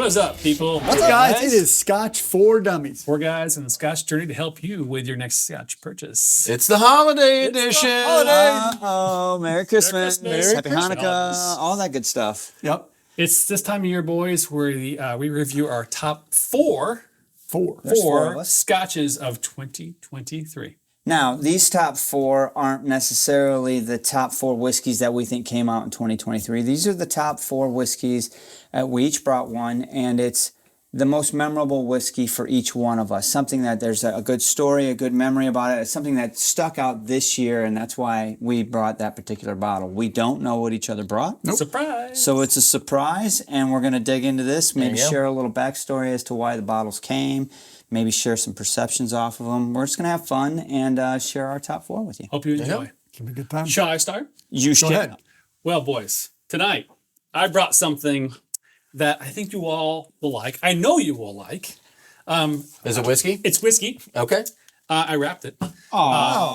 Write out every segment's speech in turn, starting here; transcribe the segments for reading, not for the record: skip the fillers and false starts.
What is up, people? What's up, guys? It is Scotch for Dummies. 4 guys in the Scotch journey to help you with your next Scotch purchase. It's the holiday edition. Oh, Merry Christmas. Happy Christmas. Hanukkah. All that good stuff. Yep. It's this time of year, boys, where we review our top four four of us. Scotches of 2023. Now, these top four aren't necessarily the top four whiskeys that we think came out in 2023. These are the top four whiskeys. We each brought one, and it's the most memorable whiskey for each one of us. Something that there's a good story, a good memory about it. It's something that stuck out this year, and that's why we brought that particular bottle. We don't know what each other brought. Nope. Surprise! So it's a surprise, and we're going to dig into this, maybe share a little backstory as to why the bottles came, maybe share some perceptions off of them. We're just going to have fun and share our top four with you. Hope you enjoy. It's going to be a good time. Shall I start? You Go ahead. Well, boys, tonight I brought something that I think you all will like. I know you will like. Is it whiskey? It's whiskey. Okay. I wrapped it.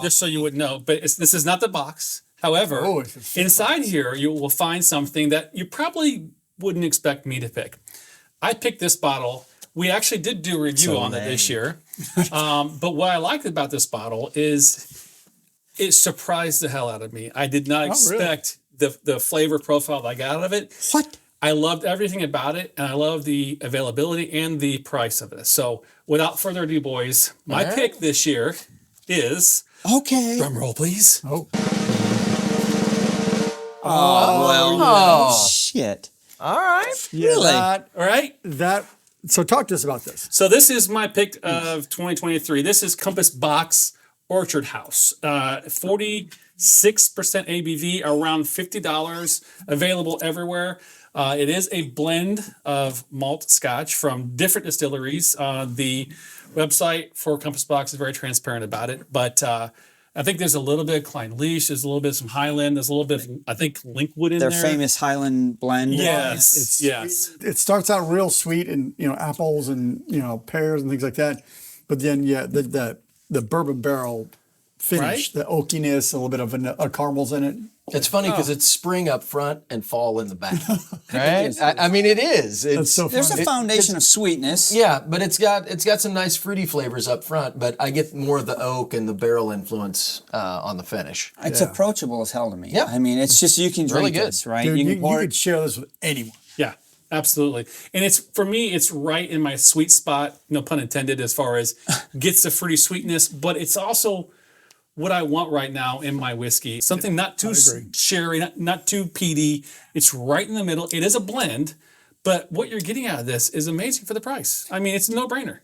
Just so you would know. But this is not the box. However, inside here you will find something that you probably wouldn't expect me to pick. I picked this bottle. We actually did do a review on it this year. But what I liked about this bottle is it surprised the hell out of me. I did not expect the flavor profile that I got out of it. What? I loved everything about it, and I love the availability and the price of it. So without further ado, boys, my pick this year is... Okay. Drum roll, please. Shit. All right. Yeah, Really? All right? So talk to us about this. So this is my pick of 2023. This is Compass Box Orchard House. 46% ABV, around $50, available everywhere. It is a blend of malt Scotch from different distilleries. The website for Compass Box is very transparent about it, but I think there's a little bit of Clynelish, there's a little bit of some Highland, there's a little bit of, I think, Linkwood in there. Their famous Highland blend. Yes, It starts out real sweet and apples and pears and things like that, but then the bourbon barrel finish, the oakiness, a little bit of caramels in it. It's funny because it's spring up front and fall in the back. Right? I mean, it is. That's so There's funny. a foundation of sweetness. Yeah, but it's got some nice fruity flavors up front, but I get more of the oak and the barrel influence on the finish. It's approachable as hell to me. Yeah. I mean, it's just, you can drink Really good. this, right? Dude, you pour could share this with anyone. Yeah, absolutely. And for me, it's right in my sweet spot, no pun intended, as far as gets the fruity sweetness, but it's also what I want right now in my whiskey. Something not too sherry, not too peaty. It's right in the middle. It is a blend, but what you're getting out of this is amazing for the price. I mean, it's a no-brainer.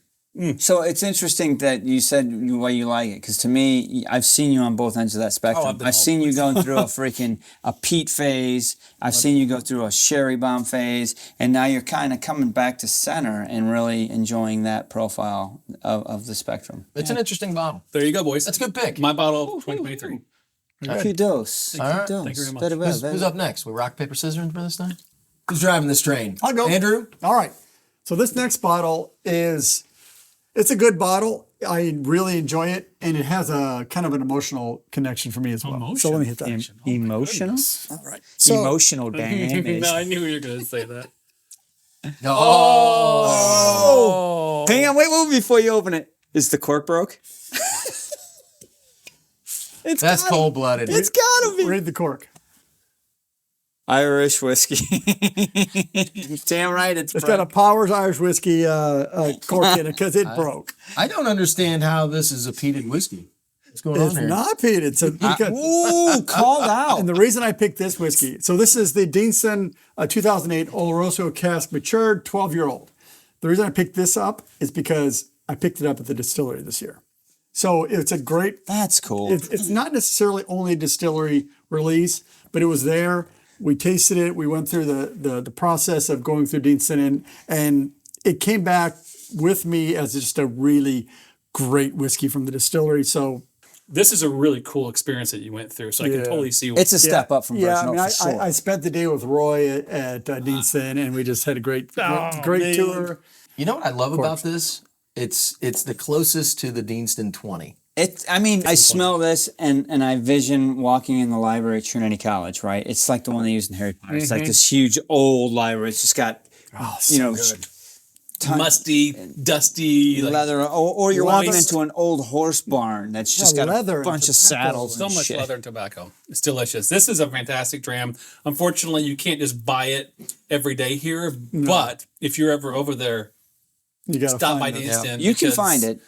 So it's interesting that you said why you like it, because to me, I've seen you on both ends of that spectrum. I've seen you going through a peat phase. I've seen you go through a sherry bomb phase, and now you're kind of coming back to center and really enjoying that profile of the spectrum. It's an interesting bottle. There you go, boys. That's a good pick. My bottle of 2023. Kudos. All right. Kudos. Thank you very much. Who's up next? We rock, paper, scissors for this time? Who's driving this train? I'll go. Andrew? All right. So this next bottle it's a good bottle. I really enjoy it, and it has a kind of an emotional connection for me as well. So let me hit that. Emotional? All right. Emotional damage. No, I knew you were going to say that. Oh! Hang on, wait before you open it. Is the cork broke? That's cold-blooded. It's gotta be. Read the cork. Irish whiskey. Damn right it's got a Powers Irish whiskey cork in it because it broke. I don't understand how this is a peated whiskey. What's going on It's here? not peated. So Ooh, called out. and the reason I picked this whiskey, so this is the Deanston 2008 Oloroso cask matured 12-year-old. The reason I picked this up is because I picked it up at the distillery this year. So it's a great... That's cool. It's not necessarily only a distillery release, but it was there. We tasted it. We went through the process of going through Deanston, and it came back with me as just a really great whiskey from the distillery. So This is a really cool experience that you went through, so I can totally see what... It's a step up from Yeah, Virgin Oak, for sure. I spent the day with Roy at Deanston, and we just had a great tour. You know what I love about this? It's the closest to the Deanston 20. I smell this and I vision walking in the library at Trinity College, right? It's like the one they used in Harry Potter. It's like this huge old library. It's just got, musty, dusty, like, leather, or you're walking moist. into an old horse barn that's just got leather a and bunch of tobacco. saddles so and much shit. leather and tobacco. It's delicious. This is a fantastic dram. Unfortunately, you can't just buy it every day here, but if you're ever over there, You got to stop by find it. Deanston. You can because find it.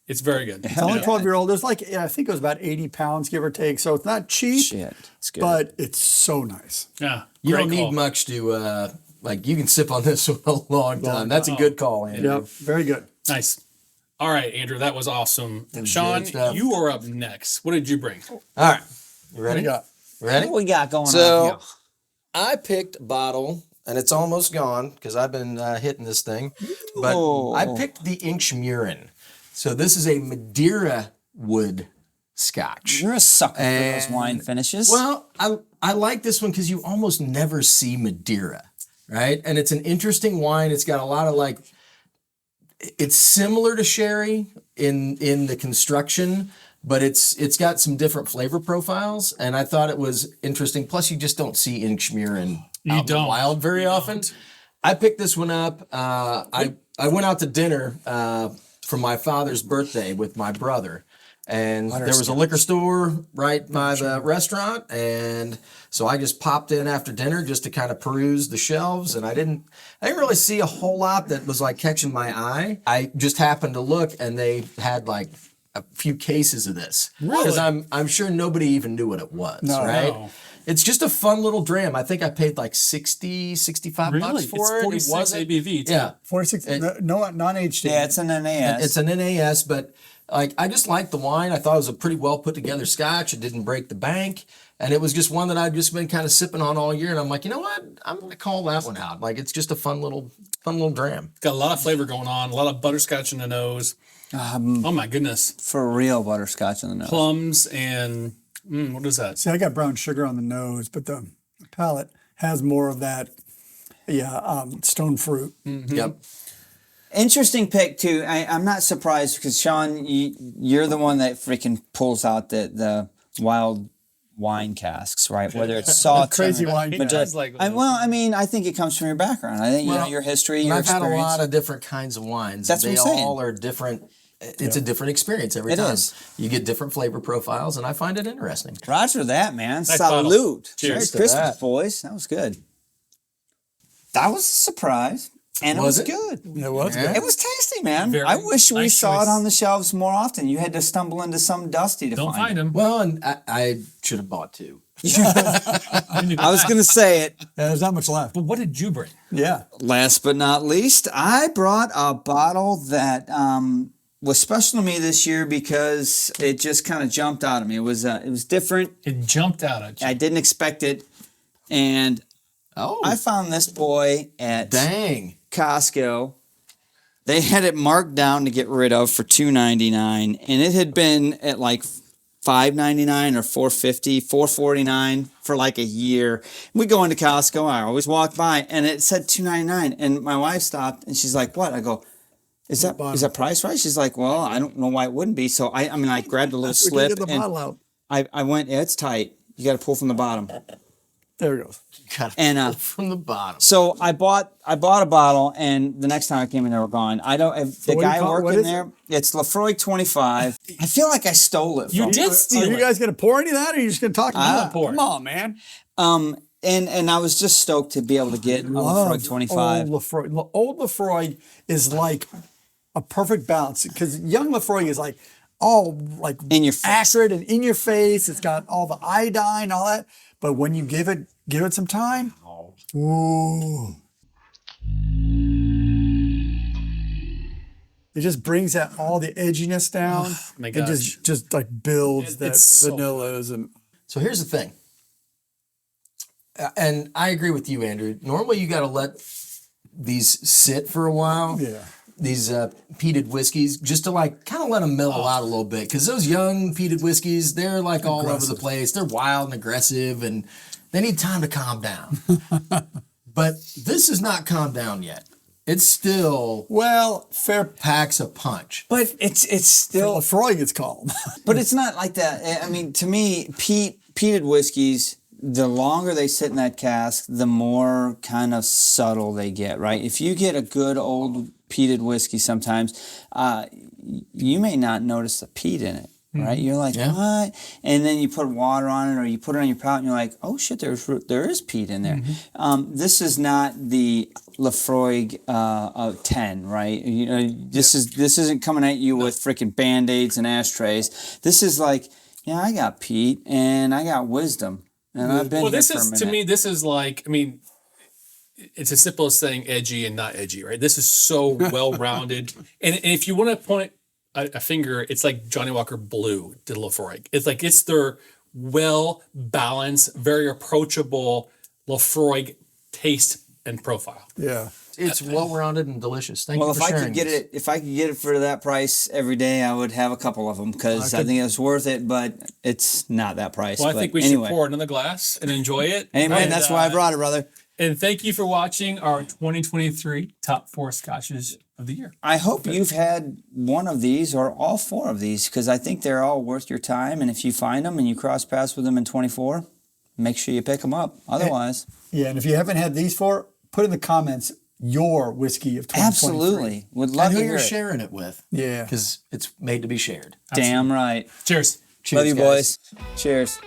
It's very good. It's only 12-year-old. There's like, I think it was about 80 pounds, give or take. So it's not cheap, Shit, it's good. but it's so nice. Yeah, You great don't need call. much to like. You can sip on this for a long time. That's a good call, Andrew. Yep, very good. Nice. All right, Andrew, that was awesome. Sean, good stuff. you are up next. What did you bring? All right, you What ready? do you got? Ready? What we got going on So here? I picked a bottle, and it's almost gone because I've been hitting this thing. But Ooh. I picked the Inchmurrin. So this is a Madeira wood Scotch. You're a sucker for those And- wine finishes. Well, I like this one because you almost never see Madeira, right? And it's an interesting wine. It's got a lot of like, it's similar to sherry in the construction, but it's got some different flavor profiles. And I thought it was interesting. Plus, you just don't see Inchmurrin out in the don't. wild very often. I picked this one up. I went out to dinner for my father's birthday with my brother. And there was a liquor store right by the restaurant, and so I just popped in after dinner just to kind of peruse the shelves, and I didn't really see a whole lot that was like catching my eye. I just happened to look, and they had like a few cases of this because I'm sure nobody even knew what it was, right? No. It's just a fun little dram. I think I paid like 60, 65 bucks Really? for It's it. 46 It wasn't- ABV, too. Yeah. 46, no, non-aged. yeah, it's an NAS. It's an NAS, but like I just liked the wine. I thought it was a pretty well put together Scotch. It didn't break the bank, and it was just one that I'd just been kind of sipping on all year. And I'm like, you know what? I'm gonna call that one out. Like it's just a fun little dram. Got a lot of flavor going on, a lot of butterscotch in the nose. Oh my goodness. for real butterscotch in the nose. Plums and, what is that? See, I got brown sugar on the nose, but the palate has more of that, stone fruit. Yep. Interesting pick too. I'm not surprised because Sean, you're the one that freaking pulls out the wild wine casks, right? Whether it's salt, Crazy wine does like those. I mean, I think it comes from your background. I think you know your history, And your I've had experience. a lot of different kinds of wines. That's what they I'm saying. all are different. It's a different experience every It time. is. You get different flavor profiles, and I find it interesting. Roger that, man. Nice bottle. Salute. Cheers Merry to Christmas, that. boys. That was good. That was a surprise. And Was it was it? good. It was Yeah. good. It was tasty, man. Very I wish we nice saw choice. it on the shelves more often. You had to stumble into some dusty to Don't find it. them. Well, and I should have bought two. I was going to say it. Yeah, there's not much left. But what did you bring? Yeah. Last but not least, I brought a bottle that was special to me this year because it just kind of jumped out at me. It was different. It jumped out at you. I didn't expect it, and Oh, I found this boy at dang. Costco. They had it marked down to get rid of for $2.99, and it had been at like $5.99 or $4.50, $4.49 for like a year. We go into Costco. I always walk by, and it said $2.99, and my wife stopped, and she's like, "What?" I go, "Is that price right?" She's like, "Well, I don't know why it wouldn't be." So I grabbed a little We slip, can get the and bottle out. I went, "Yeah, it's tight. You got to pull from the bottom." There it goes. Got And from the bottom. so I bought a bottle, and the next time I came in, they were gone. The what do you guy call it? What working is there, it's Laphroaig 25. I feel like I stole it. You from did Are steal you it. guys going to pour any of that, or are you just going to talk about it? pour it. Come on, man. And I was just stoked to be able to get a Laphroaig 25. Old Laphroaig. Old Laphroaig is like a perfect balance because young Laphroaig is like all like In your face. acrid and in your face. It's got all the iodine, all that. But when you give it some time, ooh, it just brings that all the edginess down. my It gosh. just like builds that It's so vanillas and So here's the thing. And I agree with you, Andrew. Normally you got to let these sit for a while. yeah. These peated whiskeys, just to like kind of let them mellow out a little bit. Because those young peated whiskeys, they're like all over the place. They're wild and aggressive, and they need time to calm down. But this is not calmed down yet. It's still Well, fair. packs a punch. But it's still, Laphroaig is called. but it's not like that. I mean, to me, peated whiskeys, the longer they sit in that cask, the more kind of subtle they get, right? If you get a good old peated whiskey sometimes, you may not notice the peat in it. Right, you're like, what? And then you put water on it, or you put it on your palate, and you're like, oh shit, there is peat in there. This is not the Laphroaig 10, right? You know, this isn't coming at you with freaking Band-Aids and ashtrays. This is like, yeah, I got peat and I got wisdom, and I've been. Well, here this for a is minute. to me. This is like, I mean, it's as simple as saying edgy and not edgy, right? This is so well rounded, and if you want to point a finger, it's like Johnny Walker Blue did Laphroaig. It's like it's their well balanced, very approachable Laphroaig taste and profile. Yeah. It's well-rounded and delicious. Thank you Well, for sharing this. if I could get it for that price every day, I would have a couple of them because I think it's worth it. But it's not that price. Well, I But think we anyway. should pour it in the glass and enjoy it. Amen. And, That's why I brought it, brother. And thank you for watching our 2023 top 4 scotches of the year. I hope you've had one of these or all 4 of these because I think they're all worth your time. And if you find them and you cross paths with them in 24, make sure you pick them up. Otherwise, Yeah, and if you haven't had these 4, put in the comments your whiskey of 2023. absolutely would love And to who hear you're it. sharing it with. Yeah. Because it's made to be shared. Damn right. Cheers. Cheers, Love you, guys. boys. Cheers.